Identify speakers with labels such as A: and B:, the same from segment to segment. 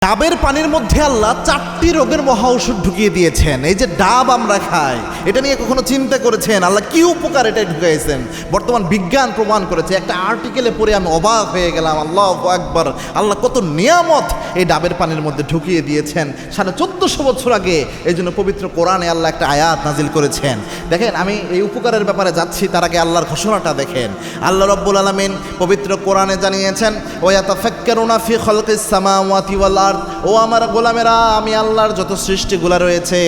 A: ডাবের পানির মধ্যে আল্লাহ 4টি রোগের মহা ওষুধ ঢুকিয়ে দিয়েছেন। এই যে ডাব আমরা খাই, এটা নিয়ে কখনো চিন্তা করেছেন আল্লাহ কি উপকার এটাই ঢুকাইছেন? বর্তমান বিজ্ঞান প্রমাণ করেছে। একটা আর্টিকেলে পড়ে আমি অবাক হয়ে গেলাম, আল্লাহু আকবার, আল্লাহ কত নিয়ামত এই ডাবের পানির মধ্যে ঢুকিয়ে দিয়েছেন 1450 বছর আগে। এই জন্য পবিত্র কোরআনে আল্লাহ একটা আয়াত নাজিল করেছেন। দেখেন, আমি এই উপকারের ব্যাপারে যাচ্ছি তার আগে আল্লাহর ঘোষণাটা দেখেন। আল্লাহ রাব্বুল আলামিন পবিত্র কোরআনে জানিয়েছেন, ওয়াতাফাক্কারুনা ফি খালকিস সামাওয়াতি ওয়াল আরদ, ও আমার গোলামেরা, আমি আল্লাহর যত সৃষ্টিগুলা রয়েছে,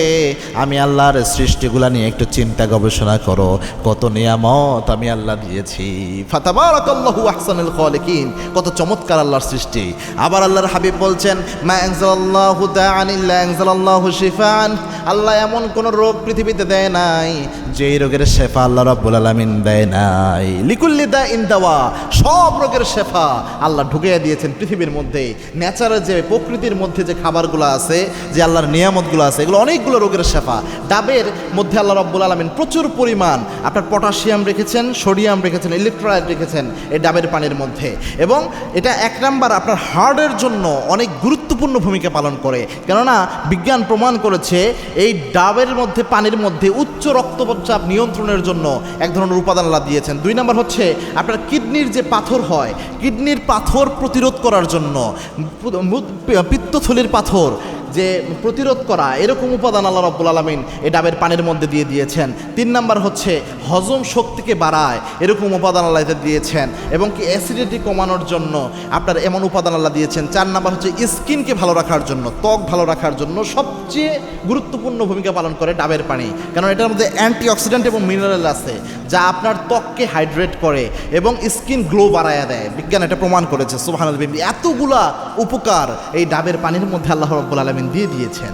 A: আমি আল্লাহর সৃষ্টিগুলা নিয়ে একটু চিন্তা গবেষণা করো, কত নিয়ামত আমি আল্লাহ দিয়েছি। ফাতাবারাকাল্লাহু আহসানুল খালিকিন, কত চমৎকার আল্লাহর সৃষ্টি। আবার আল্লাহর হাবিব বলছেন, মা আনজালাল্লাহু দাআন ইল্লা আনজালাল্লাহু শিফাআন, আল্লাহ এমন কোন রোগ পৃথিবীতে দেয় নাই যেই রোগের শেফা আল্লাহ রাব্বুল আলামিন দেয় নাই। লিকুল্লি দাইন দাওয়া, সব রোগের শেফা আল্লাহ ঢুকিয়ে দিয়েছেন পৃথিবীর মধ্যে। ন্যাচারাল যে প্রকৃতির মধ্যে যে খাবারগুলো আছে, যে আল্লাহর নিয়ামতগুলো আছে, এগুলো অনেকগুলো রোগের শেফা। ডাবের মধ্যে আল্লাহ রাব্বুল আলামিন প্রচুর পরিমাণ আপনার পটাশিয়াম রেখেছেন, সোডিয়াম রেখেছেন, ইলেকট্রোলাইট রেখেছেন এই ডাবের পানির মধ্যে। এবং এটা এক নাম্বার আপনার হার্টের জন্য অনেক গুরুত্বপূর্ণ ভূমিকা পালন করে, কেননা বিজ্ঞান প্রমাণ করেছে এই ডাবের মধ্যে, পানির মধ্যে উচ্চ রক্তচাপ নিয়ন্ত্রণের জন্য এক ধরনের উপাদান আল্লাহ দিয়েছেন। 2 নাম্বার হচ্ছে আপনার কিডনির যে পাথর হয়, কিডনির পাথর প্রতিরোধ করার জন্য, পিত্তথলির পাথর যে প্রতিরোধ করা, এরকম উপাদান আল্লাহ রাব্বুল আলামিন এই ডাবের পানির মধ্যে দিয়ে দিয়েছেন। 3 নাম্বার হচ্ছে হজম শক্তিকে বাড়ায়, এরকম উপাদান আল্লাহ এতে দিয়েছেন। এবং কি অ্যাসিডিটি কমানোর জন্য আপনার এমন উপাদান আল্লাহ দিয়েছেন। 4 নাম্বার হচ্ছে স্কিনকে ভালো রাখার জন্য, ত্বক ভালো রাখার জন্য সবচেয়ে গুরুত্বপূর্ণ ভূমিকা পালন করে ডাবের পানি, কারণ এটার মধ্যে অ্যান্টিঅক্সিডেন্ট এবং মিনারেল আছে যা আপনার ত্বককে হাইড্রেট করে এবং স্কিন গ্লো বাড়ায়া দেয়। বিজ্ঞান এটা প্রমাণ করেছে। সুবহানাল্লাহ, এতগুলা উপকার এই ডাবের পানির মধ্যে আল্লাহ রাব্বুল আলামিন দিয়ে দিয়েছেন।